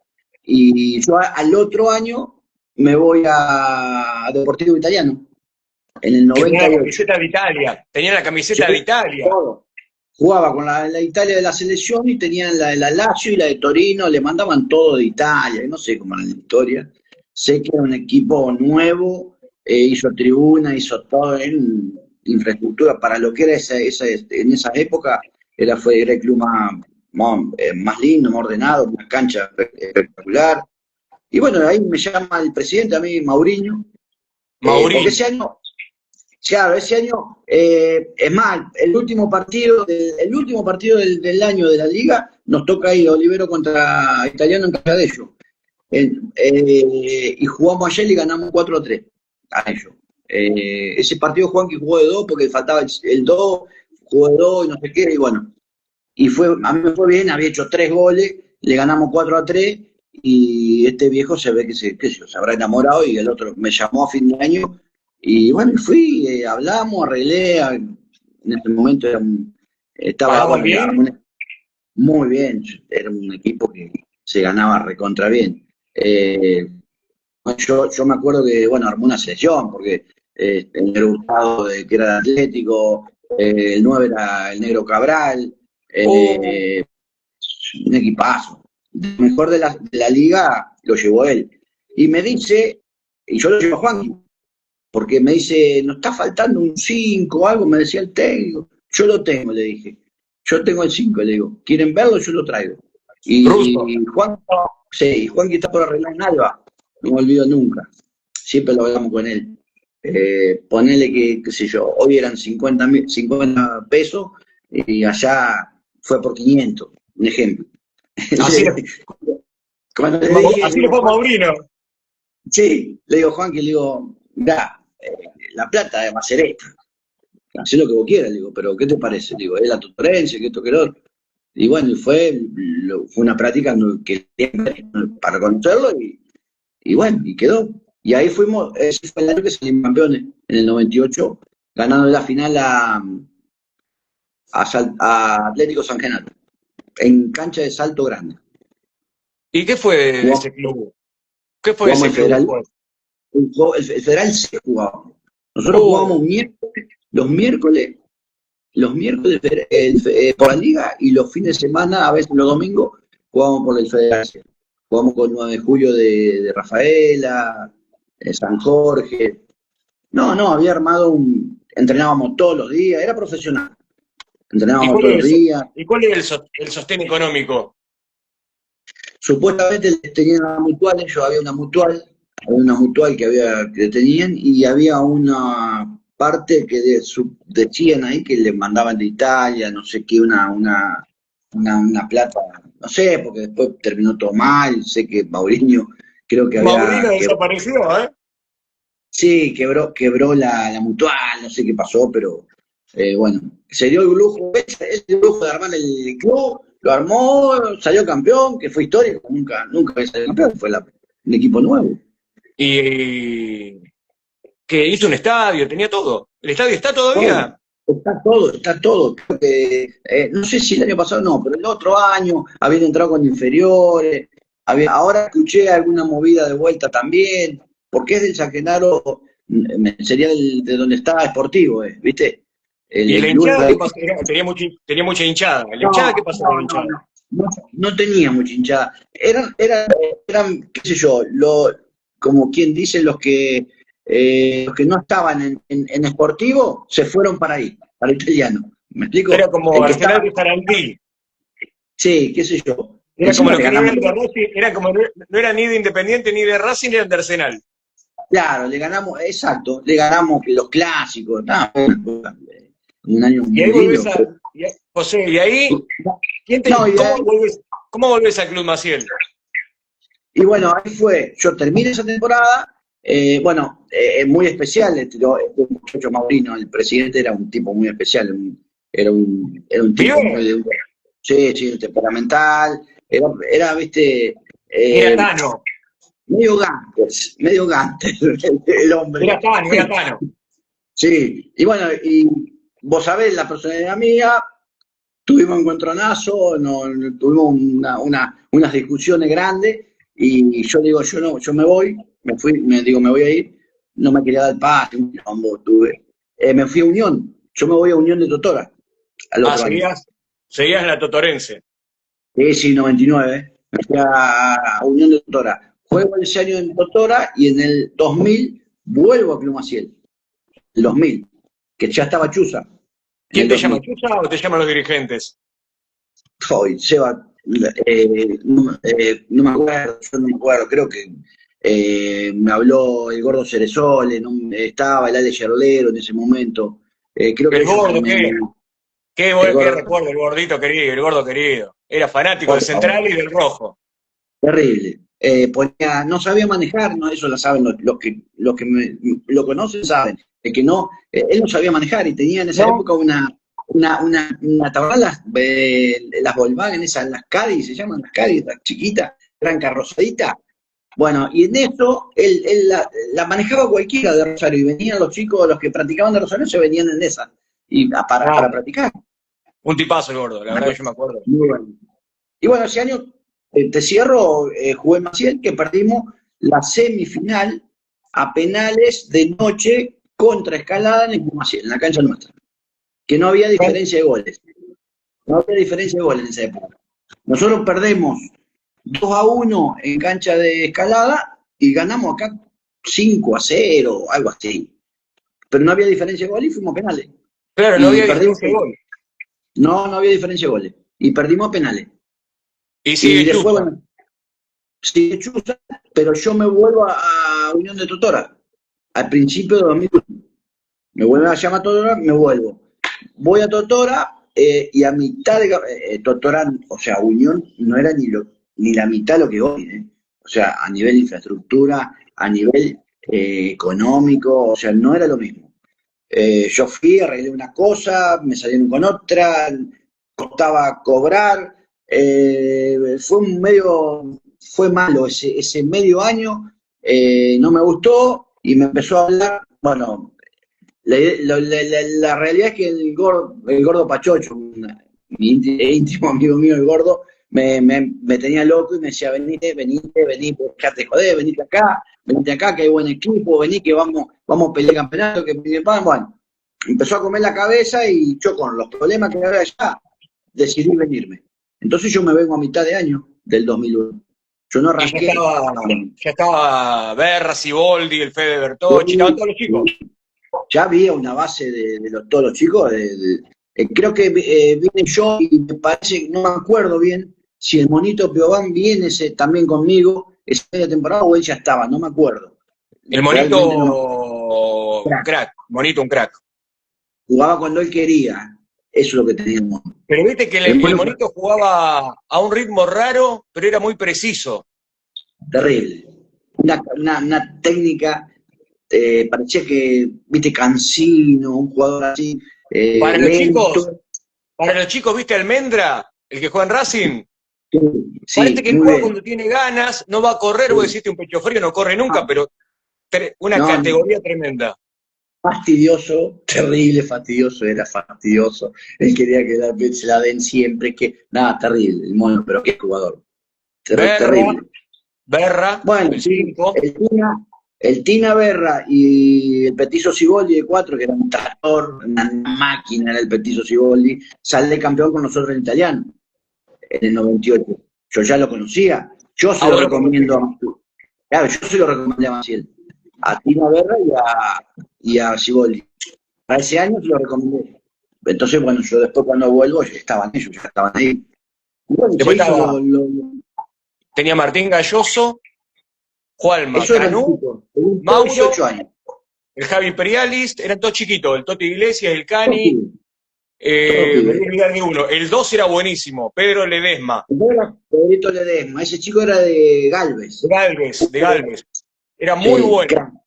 Y yo al otro año me voy a Deportivo Italiano, en el Que tenía la 98. camiseta de Italia. Tenía la Sí, camiseta de Italia. todo. Jugaba con la Italia de la selección y tenían la de la Lazio y la de Torino, le mandaban todo de Italia, no sé cómo era la historia. Sé que era un equipo nuevo, hizo tribuna, hizo todo en infraestructura para lo que era en esa época, era el club más lindo, más ordenado, una cancha espectacular. Y bueno, ahí me llama el presidente, a mí, Mauriño, porque Maurín. ese año. Claro, ese año, es más, el último partido del año de la liga nos toca ir Olivero contra Italiano en Casadello. Y jugamos ayer y ganamos 4-3 a ellos. Ese partido Juan que jugó de 2 porque faltaba el 2, jugó de 2 y no sé qué, y bueno. Y a mí me fue bien, había hecho 3 goles, le ganamos 4-3, y este viejo se ve que qué sé yo, se habrá enamorado, y el otro me llamó a fin de año, y bueno, y fui, hablamos, arreglé, en ese momento estaba, ¿Pagaban bueno, ya bien? muy bien, era un equipo que se ganaba recontra bien. Yo me acuerdo que, bueno, armó una selección, porque el negro Hurtado, que era de Atlético, el 9 era el negro Cabral, Oh, eh, un equipazo. El mejor de la liga lo llevó él. Y me dice, y yo lo llevo a Juan, porque me dice, nos está faltando un 5 o algo, me decía el técnico. Yo lo tengo, le dije. Yo tengo el 5, le digo. ¿Quieren verlo? Yo lo traigo. ruso. Y Juan, sí, Juan que está por arreglar en Alba, no me olvido nunca. Siempre lo hablamos con él. Ponele que, qué sé yo, hoy eran 50 pesos y allá fue por 500, un ejemplo. Así le, Cuando le dije, le así le digo, fue a Juan, Maurino. sí, le digo, Juan, que le digo, mirá, la plata va a ser esta, hacé lo que vos quieras, le digo, pero ¿qué te parece? Le digo, es la tutorencia, que esto, que lo otro. Y bueno, fue una práctica que para conocerlo y bueno, y quedó. Y ahí fuimos, ese fue el año que salimos campeones, en el 98, ganando la final a Atlético San Genaro, en cancha de Salto Grande. ¿Y qué fue de Jugamos, ese club? ¿Qué fue de jugamos ese el club Federal, después? el Federal se jugaba. Nosotros Oh, jugábamos los miércoles por la liga, y los fines de semana, a veces los domingos, jugábamos por el Federal. Jugamos con 9 de julio de Rafaela, San Jorge. No, había armado entrenábamos todos los días, era profesional, ¿y entrenábamos cuál todos los es días. el sostén económico? Supuestamente tenían una mutual, ellos había una mutual que tenían, y había una parte que decían ahí que le mandaban de Italia, no sé qué, una plata, no sé, porque después terminó todo mal, sé que Mauriño creo que Maurino había quebrado. desapareció, ¿eh? Sí, quebró la mutual, no sé qué pasó, pero bueno, se dio el lujo, ese lujo de armar el club, lo armó, salió campeón, que fue histórico, nunca había salido campeón, fue un equipo nuevo. Y que hizo un estadio, tenía todo. ¿El estadio está Todo, todavía? está todo. Creo que, no sé si el año pasado no, pero el otro año habían entrado con inferiores, ahora escuché alguna movida de vuelta también, porque es del San Genaro, sería de donde está Sportivo, ¿viste? ¿Y El la club es hinchada de qué ahí. pasó? Tenía mucha hinchada. ¿La hinchada qué No, pasó con la no, no, hinchada? no. No tenía mucha hinchada. Eran, qué sé yo, como quien dice, los que no estaban en Sportivo se fueron para ahí, para Italiano. ¿Me Era explico? como El que Arsenal estaba, de Sarandí. sí, qué sé yo. Era como Encima los le que no ganamos, eran de Racing, era como no eran ni de Independiente ni de Racing, eran de Arsenal. claro, le ganamos, exacto, le ganamos los clásicos. No, un año Y ahí muy volvés lindo. a. José, y ahí, No, cómo volvés a Club Maciel? y bueno, ahí fue, yo terminé esa temporada, bueno, muy especial, este muchacho Maurino, el presidente, era un tipo muy especial, era un tipo muy ¿Vive? sí, sí, temperamental, viste, Era eh, Tano. medio gánster el hombre. Era Tano. Sí, y bueno, y vos sabés la personalidad mía, tuvimos un encontronazo, tuvimos unas discusiones grandes, y yo digo, yo no, yo me voy, digo, me voy a ir, no me quería dar paz, un quilombo tuve. Me fui a Unión, yo me voy a Unión de Totora al Ah, otro año. seguías en la Totorense. Sí, sí, 99, me fui a Unión de Totora. Juego ese año en Totora, y en el 2000 vuelvo a Club Maciel, el 2000, que ya estaba Chuza en ¿Quién el te llama, 2000. Chucha o te llaman los dirigentes? Hoy, Seba, no me acuerdo, yo no me acuerdo, creo que me habló el Gordo Ceresole, estaba el Ale Yerolero en ese momento, creo que El ellos gordo, el qué Gordo, recuerdo, el gordito querido, el gordo querido. Era fanático de por favor, Central y del Rojo. terrible. No sabía manejar, no, eso lo saben los que lo conocen, saben, el que no, él no sabía manejar, y tenía en esa ¿No? época una tabla, las Volkswagen, esas, las Caddy, se llaman las Caddy, las chiquitas, gran carrozadita. Bueno, y en eso él la manejaba cualquiera de Rosario, y venían los chicos, los que practicaban de Rosario, se venían en esa, y para practicar. Un tipazo el gordo, la verdad que yo me acuerdo. Muy bueno. Y bueno, ese año, te cierro, jugué en Maciel, que perdimos la semifinal a penales de noche contra Escalada en el Maciel, en la cancha nuestra. Que no había diferencia de goles. No había diferencia de goles en esa época. Nosotros perdemos 2-1 en cancha de Escalada y ganamos acá 5-0, algo así. Pero no había diferencia de goles y fuimos a penales. Claro, no había diferencia de goles. No había diferencia de goles. Y perdimos a penales. Y sigue después, Chuza. bueno, sigue Chuza, pero yo me vuelvo a Unión de Totora, al principio de 2001. Me vuelven a llamar a Totora, me vuelvo. Voy a Totora, y a mitad de Totora, o sea, Unión no era ni la mitad de lo que hoy, o sea, a nivel de infraestructura, a nivel económico, o sea, no era lo mismo. Yo fui, arreglé una cosa, me salieron con otra, costaba cobrar, fue malo ese medio año, no me gustó y me empezó a hablar, bueno, la realidad es que el gordo Pachocho, mi íntimo amigo mío, el gordo, me tenía loco y me decía, vení, ya te jodés, venite acá, que hay buen equipo, vení que vamos a pelear campeonato, bueno, empezó a comer la cabeza y yo con los problemas que había allá, decidí venirme. Entonces yo me vengo a mitad de año del 2001. Yo no arranqué. Ya estaba Berra, Siboldi, el Fede Bertocci, estaban todos los chicos. Ya había una base de todos los chicos. Creo que vine yo y me parece, no me acuerdo bien, si el Monito Piován viene también conmigo esa media temporada o él ya estaba, no me acuerdo. El Monito, crack, Monito un crack. Jugaba cuando él quería, eso es lo que teníamos. Pero viste que el Monito jugaba a un ritmo raro, pero era muy preciso. Terrible. Una técnica, parecía que, viste, Cancino, un jugador así. Para los chicos, viste Almendra, el que juega en Racing. Sí, parece que él juega cuando tiene ganas, no va a correr, vos decís un pecho frío, no corre nunca, pero una categoría tremenda. Fastidioso, terrible, fastidioso, era fastidioso. Él quería que se la den siempre, terrible, el mono, pero qué jugador. Terrible. Berra, bueno, el Tina Berra y el Petizo Siboldi de 4, que era un tractor, una máquina era el Petizo Siboldi, sale campeón con nosotros en italiano, en el 98. Yo ya lo conocía, yo se lo recomiendo. Claro, yo se lo recomendé a Maciel, a Tina Berra y a Siboldi. Para ese año se lo recomendé. Entonces, bueno, yo después cuando vuelvo, ya estaban ahí. Y bueno, tenía Martín Galloso, Juanma, Canú, Mauro, 18 años. el Javi Perialis, eran todos chiquitos, el Toti Iglesias, el Cani, me voy a olvidar de uno, el 2 era buenísimo, Pedro Ledesma. Pedrito Ledesma, ese chico era de Galvez. De Galvez. Era muy bueno.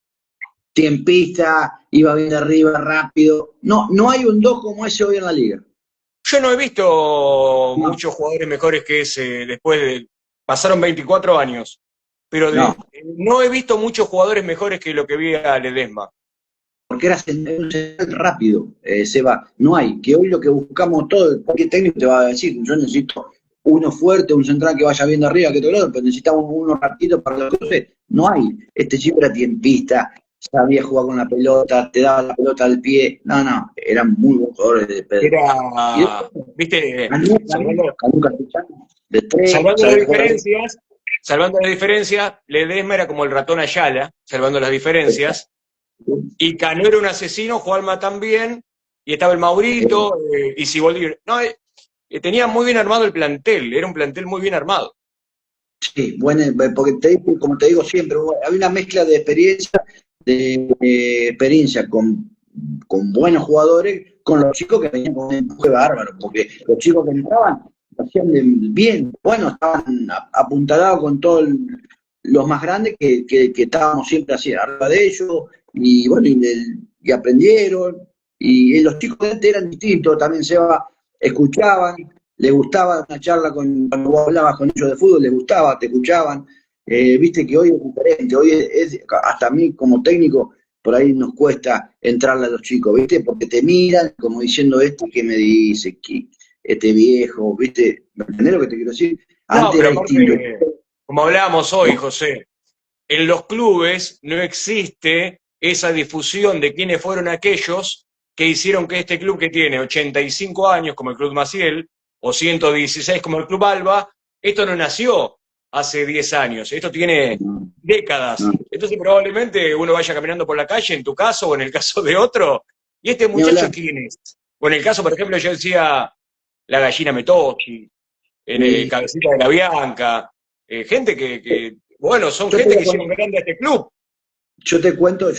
Tiempista, iba bien de arriba, rápido. No hay un 2 como ese hoy en la liga. Yo no he visto muchos jugadores mejores que ese después de... Pasaron 24 años, pero no he visto muchos jugadores mejores que lo que vi a Ledesma. Porque era un central rápido, Seba. No hay, que hoy lo que buscamos todo, cualquier técnico te va a decir, yo necesito uno fuerte, un central que vaya bien de arriba, que todo lo otro, pero necesitamos uno rapidito para los cosas. No hay. Este chico era tiempista, sabía jugar con la pelota, te daba la pelota al pie. No, eran muy buenos jugadores de Pedro. Era, viste, salvando las diferencias, Ledesma era como el ratón Ayala, salvando las diferencias, y Canú era un asesino, Juanma también, y estaba el Maurito, y Siboldi. No, tenía muy bien armado el plantel, era un plantel muy bien armado. Sí, bueno, porque como te digo siempre, había una mezcla de experiencia con buenos jugadores, con los chicos que venían con un empuje bárbaro, porque los chicos que entraban lo hacían bien, bueno, estaban apuntalados con todos los más grandes que estábamos siempre así arriba de ellos, y bueno, y aprendieron, Y los chicos de antes eran distintos, también escuchaban, les gustaba una charla cuando vos hablabas con ellos de fútbol, les gustaba, te escuchaban. Viste que hoy es diferente, hoy hasta a mí como técnico, por ahí nos cuesta entrarle a los chicos, ¿viste? Porque te miran como diciendo ¿qué me dice? Este viejo, ¿viste? ¿Me entendés lo que te quiero decir? No, Antes pero era distinto. aparte, como hablábamos hoy, José, en los clubes no existe esa difusión de quiénes fueron aquellos que hicieron que este club que tiene 85 años, como el Club Maciel, o 116 como el Club Alba, esto no nació hace 10 años, esto tiene No, décadas. no, Entonces probablemente uno vaya caminando por la calle, en tu caso o en el caso de otro, y este ni muchacho hablar. quién es. O en el caso, por ejemplo, yo decía la gallina Metochi, en el Sí. Cabecita de la Bianca, gente bueno, son Yo te gente voy que a hicieron contar. grande a este club. Yo te cuento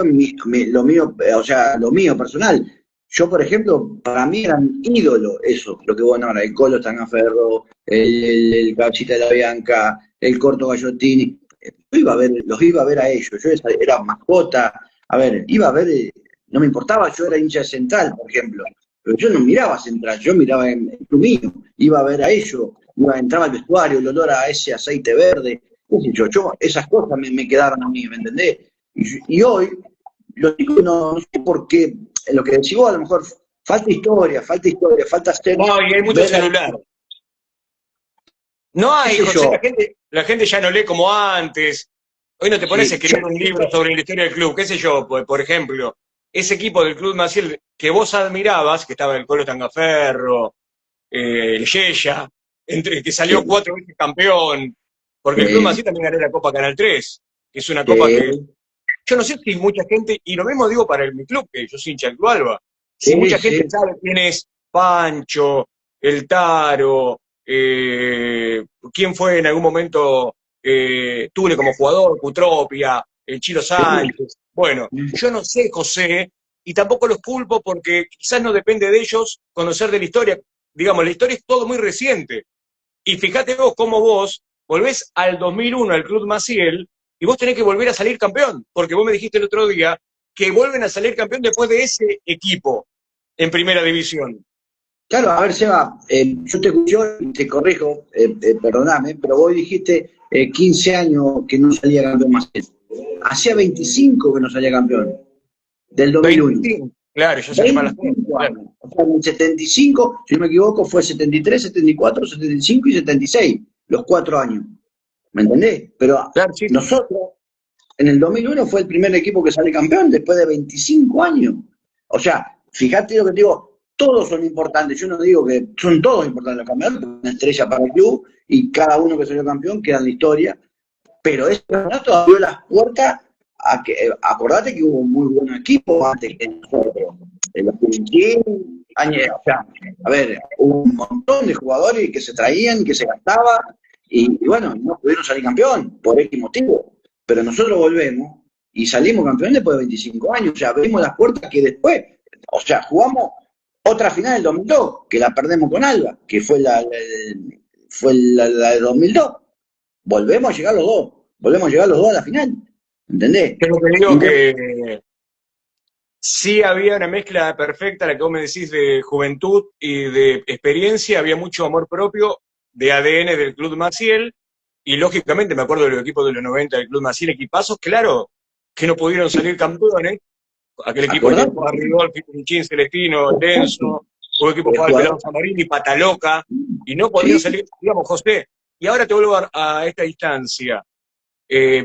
lo mío, o sea, lo mío personal. Yo, por ejemplo, para mí eran ídolos eso, lo que vos nombras, el Colo Tangaferro, el Cabecita de la Bianca, el Corto Gallottini. Yo iba a ver, los iba a ver a ellos, era mascota, a ver, iba a ver, no me importaba, yo era hincha de Central, por ejemplo, pero yo no miraba a Central, yo miraba en club mío, iba a ver a ellos, entraba al vestuario, el olor a ese aceite verde, qué sé yo, esas cosas me quedaron a mí, ¿me entendés? Y hoy, los chicos no sé por qué, lo que decís vos, a lo mejor falta historia, falta hacer, No, y hay mucho ver, celular. No qué hay, sé José, yo, la gente ya no lee como antes. Hoy no te pones a sí, yo, escribir un libro sobre la historia del club, qué sé yo, por ejemplo, ese equipo del Club Maciel que vos admirabas, que estaba el Colo Tangaferro, el Yeya, entre que salió sí, 4 veces campeón, porque el Club sí, Maciel también ganó la Copa Canal 3, que es una copa que sí, yo no sé si mucha gente, y lo mismo digo para mi club, que yo soy hincha del Club Alba, si sí, mucha gente sí, sabe quién es Pancho, el Taro, quién fue en algún momento Tule como jugador, Cutropia, el Chilo Sánchez. Bueno, yo no sé, José, y tampoco los culpo porque quizás no depende de ellos conocer de la historia. Digamos, la historia es todo muy reciente. Y fíjate vos cómo vos volvés al 2001 al Club Maciel y vos tenés que volver a salir campeón, porque vos me dijiste el otro día que vuelven a salir campeón después de ese equipo en primera división. Claro, a ver, Seba, yo te escucho y te corrijo, perdoname, pero vos dijiste 15 años que no salía campeón más. Hacía 25 que no salía campeón, del 2001. 25, claro, yo saqué malas cuentas, 25 claro. años. O sea, en el 75, si no me equivoco, fue 73, 74, 75 y 76, los 4 años. ¿Me entendés? Pero Claro, sí, sí. nosotros, en el 2001 fue el primer equipo que sale campeón después de 25 años. O sea, fíjate lo que te digo, todos son importantes. Yo no digo que son todos importantes los campeonatos, una estrella para el club y cada uno que salió campeón queda en la historia. Pero este campeonato abrió las puertas a que, acordate que hubo un muy buen equipo antes que nosotros. Los Pirinchín, o sea, a ver, hubo un montón de jugadores que se traían, que se gastaban, y bueno, no pudieron salir campeón por X motivo. Pero nosotros volvemos y salimos campeón después de 25 años, o sea, abrimos las puertas que después, o sea, jugamos otra final del 2002, que la perdemos con Alba, que fue la de 2002. Volvemos a llegar los dos a la final, ¿entendés? Pero te Y digo bueno, que sí había una mezcla perfecta, la que vos me decís, de juventud y de experiencia, había mucho amor propio, de ADN del Club Maciel, y lógicamente me acuerdo de los equipos de los 90 del Club Maciel, equipazos, claro, que no pudieron salir campeones, aquel equipo que acordate, tenía a Ridolfi, Pinchín, Celestino, exacto, Tenso, un equipo el jugaba el jugador, Pelado Zamarini, Pataloca, y no podían sí, salir, digamos, José, y ahora te vuelvo a esta distancia.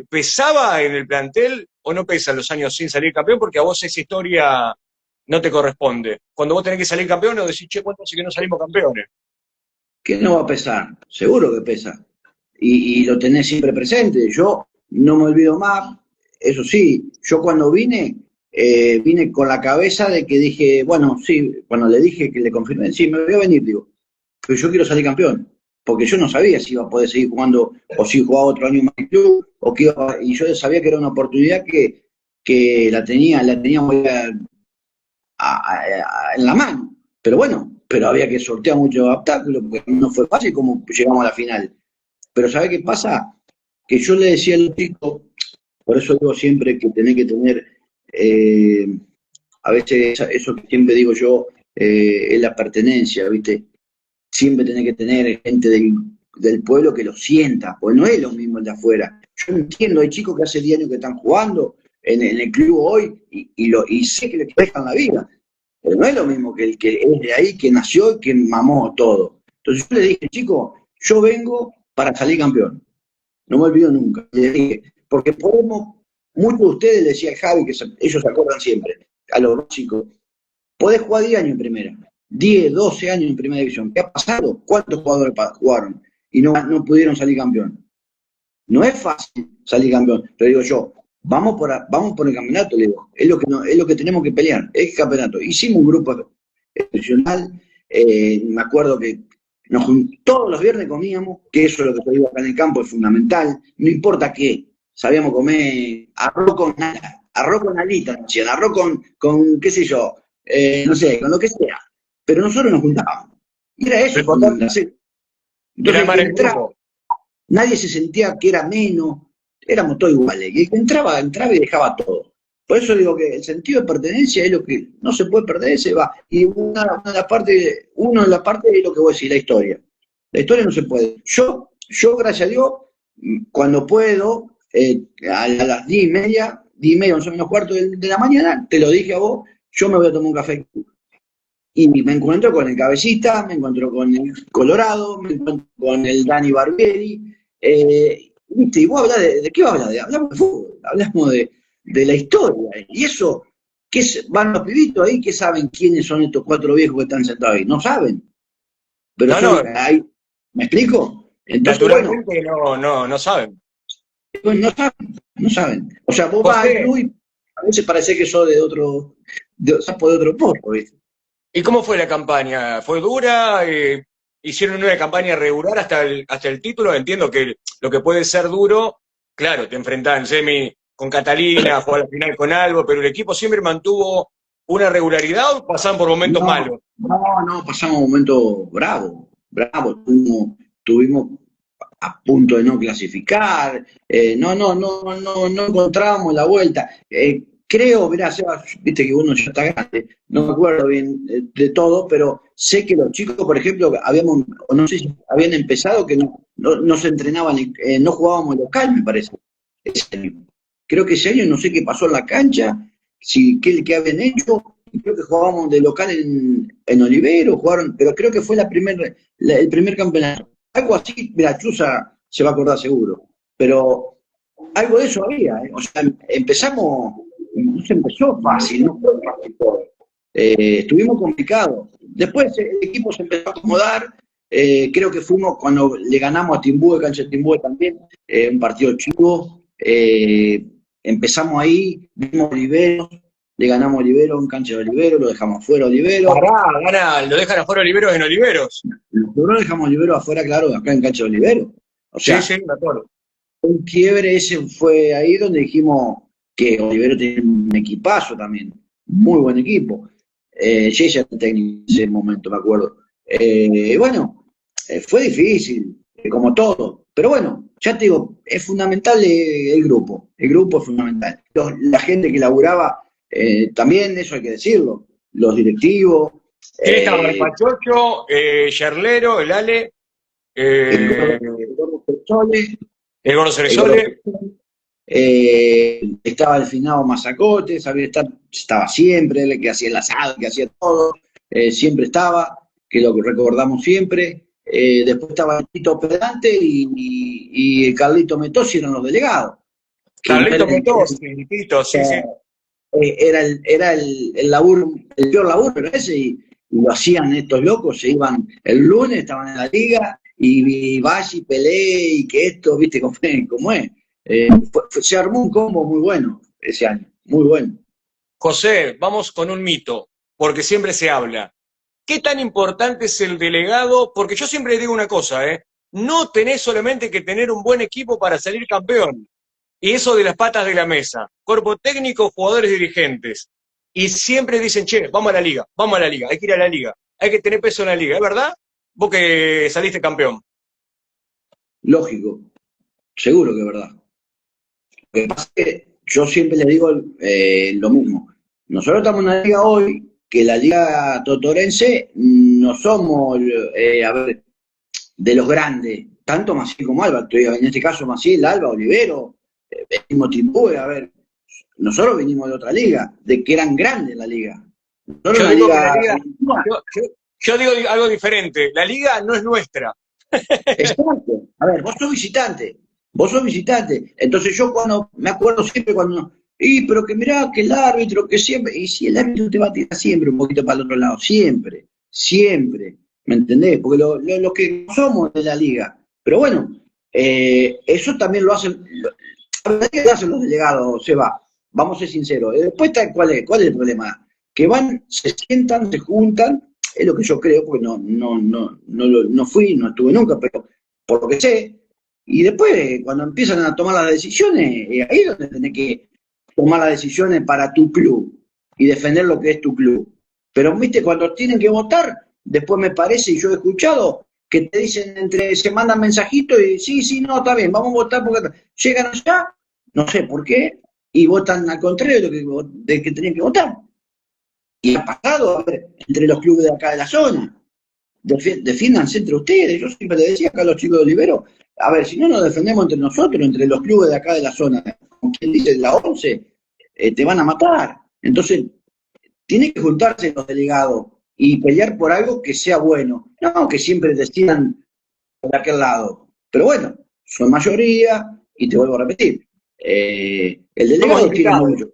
¿Pesaba en el plantel o no pesa los años sin salir campeón? Porque a vos esa historia no te corresponde. Cuando vos tenés que salir campeón, o decís, che, ¿cuánto hace que no salimos campeones? ¿qué no va a pesar? Seguro que pesa. Y lo tenés siempre presente. Yo no me olvido más, eso sí, yo cuando vine con la cabeza de que dije, bueno, sí, cuando le dije que le confirmé, sí, me voy a venir, digo, pero yo quiero salir campeón, porque yo no sabía si iba a poder seguir jugando o si jugaba otro año más en el club, y yo sabía que era una oportunidad que la teníamos en la mano. Pero bueno, pero había que sortear muchos obstáculos, porque no fue fácil como llegamos a la final. Pero ¿sabe qué pasa? Que yo le decía a los chicos, por eso digo siempre que tenés que tener, eh, a veces eso que siempre digo yo, es la pertenencia, ¿viste? Siempre tenés que tener gente del pueblo que lo sienta, pues no es lo mismo el de afuera. Yo entiendo, hay chicos que hace 10 años que están jugando en el club hoy y sé que les dejan la vida, pero no es lo mismo que el que es de ahí, que nació y que mamó todo. Entonces yo le dije, chicos, yo vengo para salir campeón, no me olvido nunca. Le dije, porque podemos, muchos de ustedes, le decía Javi, que ellos se acuerdan siempre, a los chicos, podés jugar 10 años en primera, 10, 12 años en primera división. ¿Qué ha pasado? ¿Cuántos jugadores jugaron y no pudieron salir campeón? No es fácil salir campeón, pero digo yo, vamos por el campeonato, le digo, es lo que tenemos que pelear, es el campeonato. Hicimos un grupo excepcional, me acuerdo que todos los viernes comíamos, que eso es lo que te digo acá en el campo, es fundamental, no importa qué, sabíamos comer arroz con alitas, arroz con qué sé yo, no sé, con lo que sea, pero nosotros nos juntábamos. Y era eso, entonces, era armar el grupo. nadie se sentía que era menos, éramos todos iguales, y el que entraba y dejaba todo. Por eso digo que el sentido de pertenencia es lo que no se puede perder, se va. Y una de las partes es lo que voy a decir, la historia. La historia no se puede. Yo gracias a Dios, cuando puedo, a las 10:30, 10:30, 11 menos cuarto de la mañana, te lo dije a vos, yo me voy a tomar un café. Y me encuentro con el Cabecita, me encuentro con el Colorado, me encuentro con el Dani Barbieri. ¿Viste? Y vos hablás ¿de qué vas a hablar? Hablamos de fútbol, hablamos de la historia. Y eso, van los pibitos ahí que saben quiénes son estos 4 viejos que están sentados ahí. No saben. Pero ahí, ¿me explico? Entonces, naturalmente no saben. No saben, no saben. O sea, vos vas al club y a veces parece que sos de otro pozo, ¿viste? ¿Y cómo fue la campaña? ¿Fue dura? ¿Hicieron una campaña regular hasta el título? Entiendo que lo que puede ser duro, claro, te enfrentás en semi con Catalina, jugás la final con Albo, pero el equipo siempre mantuvo una regularidad o pasaban por momentos malos. No, pasamos momentos bravos. Tuvimos a punto de no clasificar, no encontrábamos la vuelta. Creo, mirá, Sebas, viste que uno ya está grande, no me acuerdo bien de todo, pero sé que los chicos, por ejemplo, no sé si habían empezado que no se entrenaban, no jugábamos local, me parece. Ese año. Creo que ese año no sé qué pasó en la cancha, qué habían hecho, creo que jugábamos de local en Olivero, pero creo que fue el primer campeonato. Algo así, mira, Chuza se va a acordar seguro, pero algo de eso había, ¿eh? O sea, no se empezó fácil, no fue fácil todo. Estuvimos complicados. Después el equipo se empezó a acomodar, creo que fuimos cuando le ganamos a Timbúe, cancha de Timbúe también, un partido chico, empezamos ahí, vimos Olivero, le ganamos a Olivero en cancha de Olivero, lo dejamos afuera Olivero. Lo dejan afuera Oliveros en Oliveros. Nosotros dejamos Olivero afuera, claro, acá en cancha de Olivero. O sea, sí, me acuerdo. Un quiebre ese fue ahí donde dijimos que Olivero tiene un equipazo también, muy buen equipo. Yeye era el técnico en ese momento, me acuerdo. Bueno, fue difícil, como todo, pero bueno, ya te digo, es fundamental el grupo es fundamental. La gente que laburaba, también eso hay que decirlo, los directivos. ¿Quién estaba? El Pachocho, Yerlero, el Ale, el Gordo Ceresole, el Gordo Ceresole. Estaba el finado Mazacote, estaba siempre, el que hacía el asado, que hacía todo, siempre estaba, que lo recordamos siempre. Después estaba el Tito Pedante y el Carlito Metosi eran los delegados. Carlito Metosi, Tito, sí. Era el laburo, el peor laburo, pero ese, y lo hacían estos locos, se iban el lunes, estaban en la liga, y vaya y pelee, y que esto, viste cómo es. Se armó un combo muy bueno ese año, muy bueno. José, vamos con un mito, porque siempre se habla. ¿Qué tan importante es el delegado? Porque yo siempre digo una cosa, no tenés solamente que tener un buen equipo para salir campeón. Y eso de las patas de la mesa, cuerpo técnico, jugadores, dirigentes. Y siempre dicen, che, vamos a la liga, hay que ir a la liga, hay que tener peso en la liga. ¿Es verdad? Vos que saliste campeón. Lógico, seguro que es verdad. Lo que pasa es que yo siempre le digo lo mismo. Nosotros estamos en una liga hoy, que la liga totorense no somos, a ver, de los grandes, tanto Maciel como Alba, en este caso Maciel, Alba, Olivero, mismo Timbúe, a ver, nosotros venimos de otra liga, de que eran grandes la liga. Nosotros Yo una digo que la liga... liga, yo digo algo diferente, la liga no es nuestra. Exacto. A ver, vos sos visitante. Entonces yo cuando, me acuerdo siempre cuando, pero que mirá, que el árbitro, que siempre, y si el árbitro te va a tirar siempre un poquito para el otro lado, siempre, siempre, ¿me entendés? Porque lo que somos de la liga. Pero bueno, eso también lo hacen, lo hacen los delegados, se va, vamos a ser sinceros. Después está, ¿cuál es el problema? Que van, se sientan, se juntan, es lo que yo creo, porque no fui, no estuve nunca, pero por lo que sé, y después cuando empiezan a tomar las decisiones, ahí es donde tenés que tomar las decisiones para tu club y defender lo que es tu club. Pero viste, cuando tienen que votar, después me parece, y yo he escuchado, que te dicen se mandan mensajitos y sí, no, está bien, vamos a votar porque llegan allá, no sé por qué, y votan al contrario de que tenían que votar. Y ha pasado, a ver, entre los clubes de acá de la zona. Defiéndanse entre ustedes. Yo siempre le decía acá a los chicos de Olivero, a ver, si no nos defendemos entre nosotros, entre los clubes de acá de la zona, como quien dice, la 11, te van a matar. Entonces, tienen que juntarse los delegados y pelear por algo que sea bueno. No que siempre decidan por aquel lado. Pero bueno, son mayoría, y te vuelvo a repetir, el Somos delegado tiene invitados. mucho.